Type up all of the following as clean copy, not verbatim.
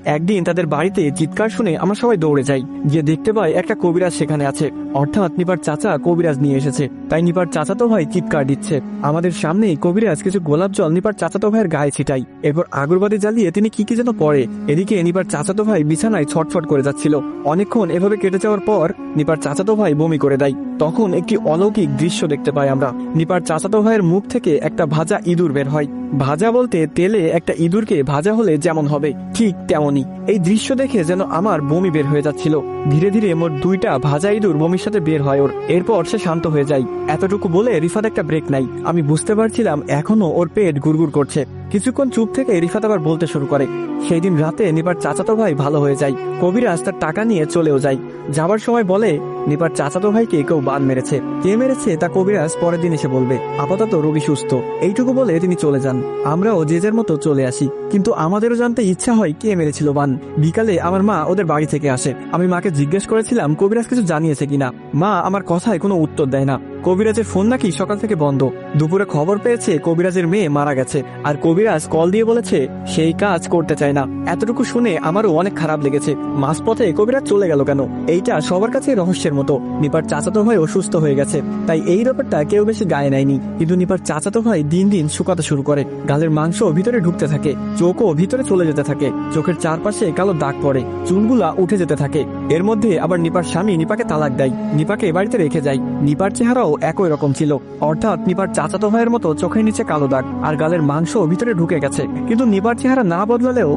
একদিন তাদের বাড়িতে চিৎকার শুনে আমরা সবাই দৌড়ে যাই, গিয়ে দেখতে পাই একটা কবিরাজ সেখানে আছে, অর্থাৎ নিপার চাচা কবিরাজ নিয়ে এসেছে। তাই নিপার চাচাতো ভাই চিৎকার দিচ্ছে। আমাদের সামনেই কবিরাজ কিছু গোলাপ জল নিপার চাচাতো ভাইয়ের গায়ে ছিটাই, এরপর আগরবাতি জ্বালিয়ে তিনি কি যেন পড়ে। এদিকে নিপার চাচাতো ভাই বিছানায় ছটফট করে যাচ্ছিল। অনেকক্ষণ এভাবে কেটে যাওয়ার পর নিপার চাচাতো ভাই বমি করে দেয়। তখন একটি অলৌকিক দৃশ্য দেখতে পাই আমরা। নিপার চাচাতো ভাইয়ের মুখ থেকে একটা ভাজা ইঁদুর বের হয়। ভাজা বলতে তেলে একটা ইঁদুরকে ভাজা হলে যেমন হবে ঠিক তেমনই। এই দৃশ্য দেখে যেন আমার বমি বের হয়ে যাচ্ছিল। ধীরে ধীরে মোট 2টা ভাজা ইঁদুর বমির সাথে বের হয় ওর। এরপর সে শান্ত হয়ে যায়। এতটুকু বলে রিফাত একটা ব্রেক নাই। আমি বুঝতে পারছিলাম এখনো ওর পেট গুড়গুড় করছে। কিছুক্ষণ চুপ থেকে রিফাত আবার বলতে শুরু করে। সেই দিন রাতে নিপার চাচাতো ভাই ভালো হয়ে যায়। কবিরাজ তার টাকা নিয়ে চলেও যায়। যাবার সময় বলে নিপার চাচাতো ভাইকে কেউ বান মেরেছে। কে মেরেছে তা কবিরাজ পরের দিন এসে বলবে। আপাতত রোগী সুস্থ। এইটুকু বলে তিনি চলে যান। আমরাও যে যার মতো চলে আসি, কিন্তু আমাদেরও জানতে ইচ্ছা হয় কে মেরেছিল বান। বিকালে আমার মা ওদের বাড়ি থেকে আসে। আমি মাকে জিজ্ঞেস করেছিলাম কবিরাজ কিছু জানিয়েছে কিনা। মা আমার কথায় কোনো উত্তর দেয় না। কবিরাজের ফোন নাকি সকাল থেকে বন্ধ। দুপুরে খবর পেয়েছে কবিরাজের মেয়ে মারা গেছে, আর কবিরাজ কল দিয়ে বলেছে সেই কাজ করতে চায় না। এতটুকু শুনে আমারও অনেক খারাপ লেগেছে। মাঝপথে কবিরাজ চলে গেল কেন, এইটা সবার কাছে রহস্যের মতো। নিপার চাচাতো ভাই অসুস্থ হয়ে গেছে, তাই এই ব্যাপারটা কেউ বেশি গায়ে নেয়নি। কিন্তু নিপার চাচাতো ভাই দিন দিন শুকাতে শুরু করে। গালের মাংস ভিতরে ঢুকতে থাকে, চোখও ভিতরে চলে যেতে থাকে, চোখের চারপাশে কালো দাগ পড়ে, চুলগুলা উঠে যেতে থাকে। এর মধ্যে আবার নিপার স্বামী নিপাকে তালাক দেয়, নিপাকে বাড়িতে রেখে যায়। নিপার চেহারাও একই রকম ছিল, অর্থাৎ নিপার চাচাতো ভাইয়ের মতো চোখের নিচে কালো দাগ আর গালের মাংস ভিতরে ঢুকে গেছে। কিন্তু নিপার চেহারা না বদলালেও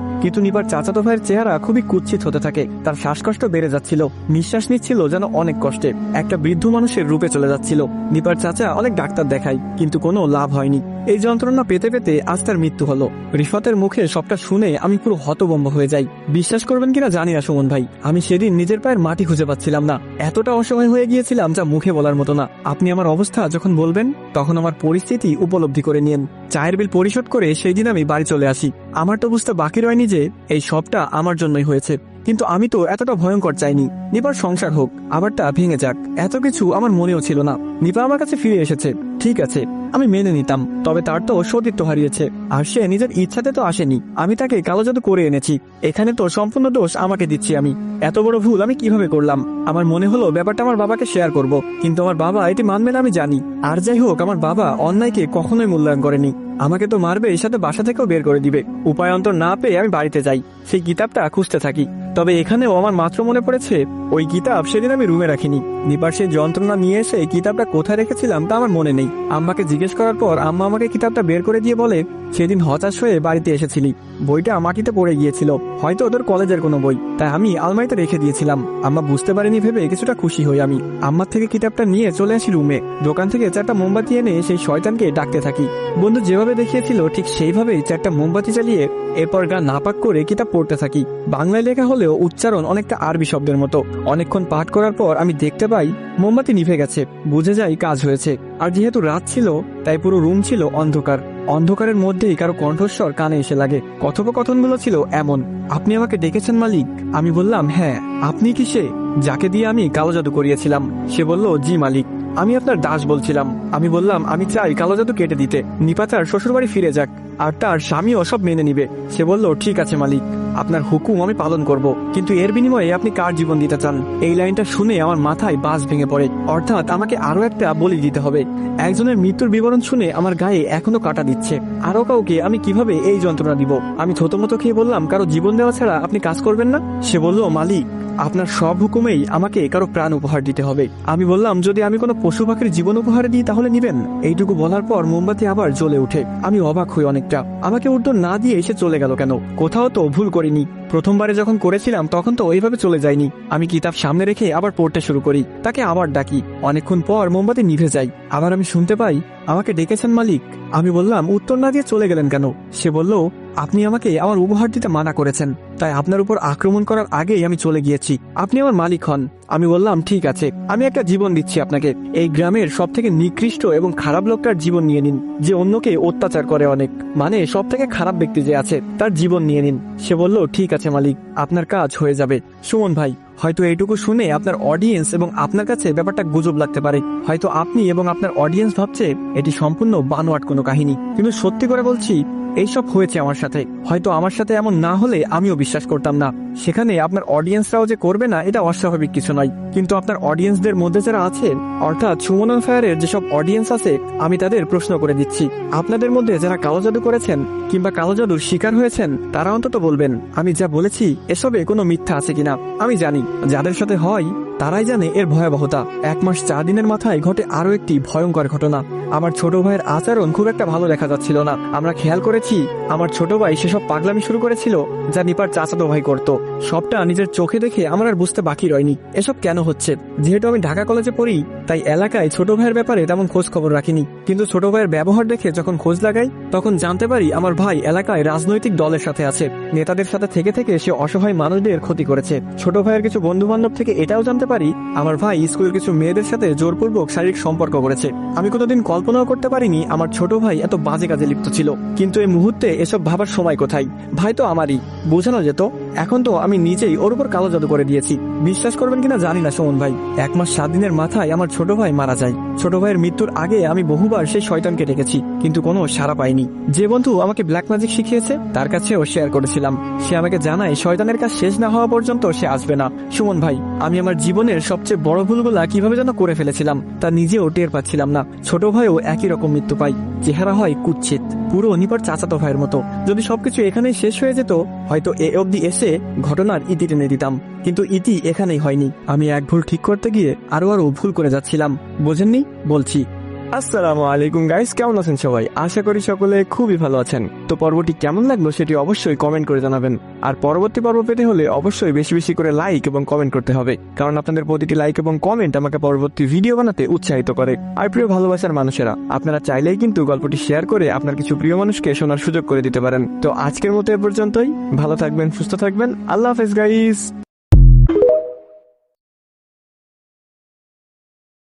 নিপার চাচাতো ভাইয়ের চেহারা খুবই কুৎসিত হতে থাকে। তার শ্বাসকষ্ট বেড়ে যাচ্ছিল, নিঃশ্বাস নিচ্ছিল যেন অনেক কষ্টে, একটা বৃদ্ধ মানুষের রূপে চলে যাচ্ছিল। নিপার চাচা অনেক ডাক্তার দেখায়, কিন্তু কোনো লাভ হয়নি। এই যন্ত্রণা পেতে পেতে আজ তার মৃত্যু হলো। রিফাতের মুখে সবটা শুনে আমি পুরো হতভম্ব হয়ে যাই। বিশ্বাস করবেন কিনা জানি না সুমন ভাই, আমি সেদিন নিজের পায়ের মাটি খুঁজে পাচ্ছিলাম না। এতটা অসহায় হয়ে গিয়েছিলাম যা মুখে বলার মতো না। আপনি আমার অবস্থা যখন বলবেন তখন আমার পরিস্থিতি উপলব্ধি করে নিন। চায়ের বিল পরিশোধ করে সেই দিন আমি বাড়ি চলে আসি। আমার তো বুঝতে বাকি রয়নি যে এই সবটা আমার জন্যই হয়েছে। কিন্তু আমি তো এতটা ভয়ঙ্কর চাইনি। নিপার সংসার হোক, আবারটা ভেঙে যাক, এত কিছু আমার মনেও ছিল না। নিপা আমার কাছে ফিরে এসেছে, ঠিক আছে, আমি মেনে নিতাম। তবে তার তো সতীত্ব হারিয়েছে, আর সে নিজের ইচ্ছাতে তো আসেনি। আমি তাকে কালো জাদু করে এনেছি। এখানে তো সম্পূর্ণ দোষ আমাকে দিচ্ছি আমি। এত বড় ভুল আমি কিভাবে করলাম? আমার মনে হলো ব্যাপারটা আমার বাবাকে শেয়ার করব, কিন্তু আমার বাবা এটি মানবে না আমি জানি। আর যাই হোক, আমার বাবা অন্যায়কে কখনোই মূল্যায়ন করেনি। আমাকে তো মারবে, এর সাথে বাসা থেকেও বের করে দিবে। উপায় অন্তর না পেয়ে আমি বাড়িতে যাই, সেই কিতাবটা খুঁজতে থাকি। তবে এখানেও আমার মাত্র মনে পড়েছে ওই কিতাব সেদিন আমি রুমে রাখিনি। নিপার সেই যন্ত্রণা নিয়ে এসে কিতাবটা কোথায় রেখেছিলাম তা আমার মনে নেই। আম্মাকে জিজ্ঞেস করার পর আম্মা আমাকে কিতাবটা বের করে দিয়ে বলে, সেদিন হতাশ হয়ে বাড়িতে এসেছিলি, বইটা মাটিতে পড়ে গিয়েছিল, হয়তো ওদের কলেজের কোনো বই, তাই আমি আলমারিতে রেখে দিয়েছিলাম। আম্মা বুঝতে পারেনি ভেবে কিছুটা খুশি হই আমি। আম্মার থেকে কিতাবটা নিয়ে চলে আসি রুমে। দোকান থেকে 4টা মোমবাতি এনে সেই শয়তানকে ডাকতে থাকি। বন্ধু যেভাবে দেখিয়েছিল ঠিক সেইভাবেই 4টা মোমবাতি জ্বালিয়ে এরপর গা নাপাক করে কিতাব পড়তে থাকি। বাংলায় লেখা হলেও উচ্চারণ অনেকটা আরবি শব্দের মতো। অনেকক্ষণ পাঠ করার পর আমি দেখতে পাই মোমবাতি নিভে গেছে। বুঝে যাই কাজ হয়েছে। আর যেহেতু রাত ছিল তাই পুরো রুম ছিল অন্ধকার। অন্ধকারের মধ্যেই কারো কণ্ঠস্বর কানে এসে লাগে। কথোপকথনগুলো ছিল এমন, আপনি আমাকে ডেকেছেন মালিক? আমি বললাম হ্যাঁ। আপনি কি সে যাকে দিয়ে আমি কালো জাদু করিয়েছিলাম? সে বলল, জি মালিক, আমি আপনার দাস বলছিলাম। আমি বললাম, আমি চাই কালো জাদু কেটে দিতে, নিপা তার শ্বশুরবাড়ি ফিরে যাক, আর তার স্বামীও সব মেনে নিবে। সে বলল, ঠিক আছে মালিক, আপনার হুকুম আমি পালন করব, কিন্তু এর বিনিময়ে আপনি কার জীবন দিতে চান? এই লাইনটা শুনে আমার মাথায় বাজ ভেঙে পড়ে। অর্থাৎ আমাকে আরো একটা বলি দিতে হবে। একজনের মৃত্যুর বিবরণ শুনে আমার গায়ে এখনো কাটা দিচ্ছে। আরো কাউকে আমি কিভাবে এই যন্ত্রণা দিব? আমি থতমত খেয়ে বললাম, কারো জীবন দেওয়া ছাড়া আপনি কাজ করবেন না? সে বলল, মালিক, আপনার সব হুকুমেই আমাকে কারো প্রাণ উপহার দিতে হবে। আমি বললাম, যদি আমি কোনো পশু পাখির জীবন উপহার দিই তাহলে নিবেন? এইটুকু বলার পর মোমবাতি আবার জ্বলে ওঠে। আমি অবাক হই অনেকটা। আমাকে উত্তর না দিয়ে এসে চলে গেল কেন? কোথাও তো ভুল করিনি। প্রথমবারে যখন করেছিলাম তখন তো ওইভাবে চলে যায়নি। আমি কিতাব সামনে রেখে আবার পড়তে শুরু করি। তাকে আবার ডাকি। অনেকক্ষণ পর মোমবাতি নিভে যায়। আবার আমি শুনতে পাই, আমাকে ডেকেছেন মালিক? আমি বললাম, উত্তর না দিয়ে চলে গেলেন কেন? সে বলল, আপনি আমাকে আমার উপহার দিতে মানা করেছেন, তাই আপনার উপর আক্রমণ করার আগেই আমি চলে গিয়েছি। আপনি আমার মালিক হন। আমি বললাম, ঠিক আছে, আমি একটা জীবন দিচ্ছি আপনাকে। এই গ্রামের সব থেকে নিকৃষ্ট এবং খারাপ লোকটার জীবন নিয়ে নিন, যে অন্যকে অত্যাচার করে অনেক, মানে সব থেকে খারাপ ব্যক্তি যে আছে তার জীবন নিয়ে নিন। সে বলল, ঠিক আছে মালিক, আপনার কাজ হয়ে যাবে। সুমন ভাই, হয়তো এইটুকু শুনে আপনার অডিয়েন্স এবং আপনার কাছে ব্যাপারটা গুজব লাগতে পারে। হয়তো আপনি এবং আপনার অডিয়েন্স ভাবছে এটি সম্পূর্ণ বানোয়াট কোনো কাহিনী, কিন্তু সত্যি করে বলছি, এইসব হয়েছে আমার সাথে। হয়তো আমার সাথে এমন না হলে আমিও বিশ্বাস করতাম না। সেখানে আপনার অডিয়েন্সরাও যে করবে না এটা অস্বাভাবিক কিছু নয়, কিন্তু আপনার অডিয়েন্সদের মধ্যে যারা আছে, অর্থাৎ সুমন অন ফায়ারের যেসব অডিয়েন্স আছে, আমি তাদের প্রশ্ন করে দিচ্ছি, আপনাদের মধ্যে যারা কালো জাদু করেছেন কিংবা কালো জাদুর শিকার হয়েছেন তারা অন্তত বলবেন আমি যা বলেছি এসবে কোনো মিথ্যা আছে কিনা। আমি জানি যাদের সাথে হয় তারাই জানে এর ভয়াবহতা। 1 মাস 4 দিনের মাথায় ঘটে আরো একটি ভয়ঙ্কর ঘটনা। আমার ছোট ভাইয়ের আচরণ খুব একটা ভালো দেখা যাচ্ছিল না। আমরা খেয়াল করেছি আমার ছোট ভাই সেসব পাগলামি শুরু করেছিল যা নিপার চাচাতো ভাই করত। সবটা নিজের চোখে দেখে আমার আর বুঝতে বাকি রয়নি এসব কেন হচ্ছে। যেহেতু আমি ঢাকা কলেজে পড়ি তাই এলাকায় ছোট ভাইয়ের ব্যাপারে তেমন খোঁজ খবর রাখিনি, কিন্তু ছোট ভাইয়ের ব্যবহার দেখে যখন খোঁজ লাগাই তখন জানতে পারি আমার ভাই এলাকায় রাজনৈতিক দলের সাথে আছে। নেতাদের সাথে থেকে থেকে সে অসহায় মানুষদের ক্ষতি করেছে। ছোট ভাইয়ের কিছু বন্ধু বান্ধব থেকে এটাও জানতে পারি আমার ভাই স্কুলের কিছু মেয়েদের সাথে জোরপূর্বক শারীরিক সম্পর্ক করেছে। আমি কোনোদিন কল্পনাও করতে পারিনি আমার ছোট ভাই এত বাজে কাজে লিপ্ত ছিল, কিন্তু এই মুহূর্তে এসব ভাবার সময় কোথায়। ভাই তো আমারই, বোঝানো যেত। এখন তো আমি নিজেই ওর উপর কালো জাদু করে দিয়েছি। বিশ্বাস করবেন কিনা জানি না সুমন ভাই, 1 মাস 7 দিনের মাথায় আমার ছোট ভাই মারা যায়। ছোট ভাইয়ের মৃত্যুর আগে আমি বহুবার সেই শয়তানকে ডেকেছি, কিন্তু কোনো সাড়া পাইনি। যে বন্ধু আমাকে ব্ল্যাক ম্যাজিক শিখিয়েছে তার কাছেও শেয়ার করেছিলাম। সে আমাকে জানায় শয়তানের কাজ শেষ না হওয়া পর্যন্ত সে আসবে না। সুমন ভাই, আমি আমার জীবনের সবচেয়ে বড় ভুলগুলা কিভাবে যেন করে ফেলেছিলাম তা নিজেও টের পাচ্ছিলাম না। ছোট ভাইও একই রকম মৃত্যু পায়, চেহারা হয় কুৎসিত, পুরো নিপার চাচাতো ভাইয়ের মতো। যদি সবকিছু এখানেই শেষ হয়ে যেত হয়তো এ অবধি এসে ঘটনার ইতি টেনে দিতাম, কিন্তু ইতি এখানেই হয়নি। আমি এক ভুল ঠিক করতে গিয়ে আরো ভুল করে যাচ্ছিলাম। বোঝেননি? বলছি। আসসালামু আলাইকুম গাইস, কেমন আছেন সবাই? আশা করি সকলে খুবই ভালো আছেন। তো পর্বটি কেমন লাগলো সেটি অবশ্যই কমেন্ট করে জানাবেন। আর পরবর্তী পর্ব পেতে হলে অবশ্যই বেশি বেশি করে লাইক এবং কমেন্ট করতে হবে, কারণ আপনাদের প্রতিটি লাইক এবং কমেন্ট আমাকে পরবর্তী ভিডিও বানাতে উৎসাহিত করে। আর প্রিয় ভালোবাসার মানুষেরা, আপনারা চাইলেই কিন্তু গল্পটি শেয়ার করে আপনার কিছু প্রিয় মানুষকে শোনার সুযোগ করে দিতে পারেন। তো আজকের মতো এ পর্যন্তই। ভালো থাকবেন, সুস্থ থাকবেন। আল্লাহ হাফেজ গাইস।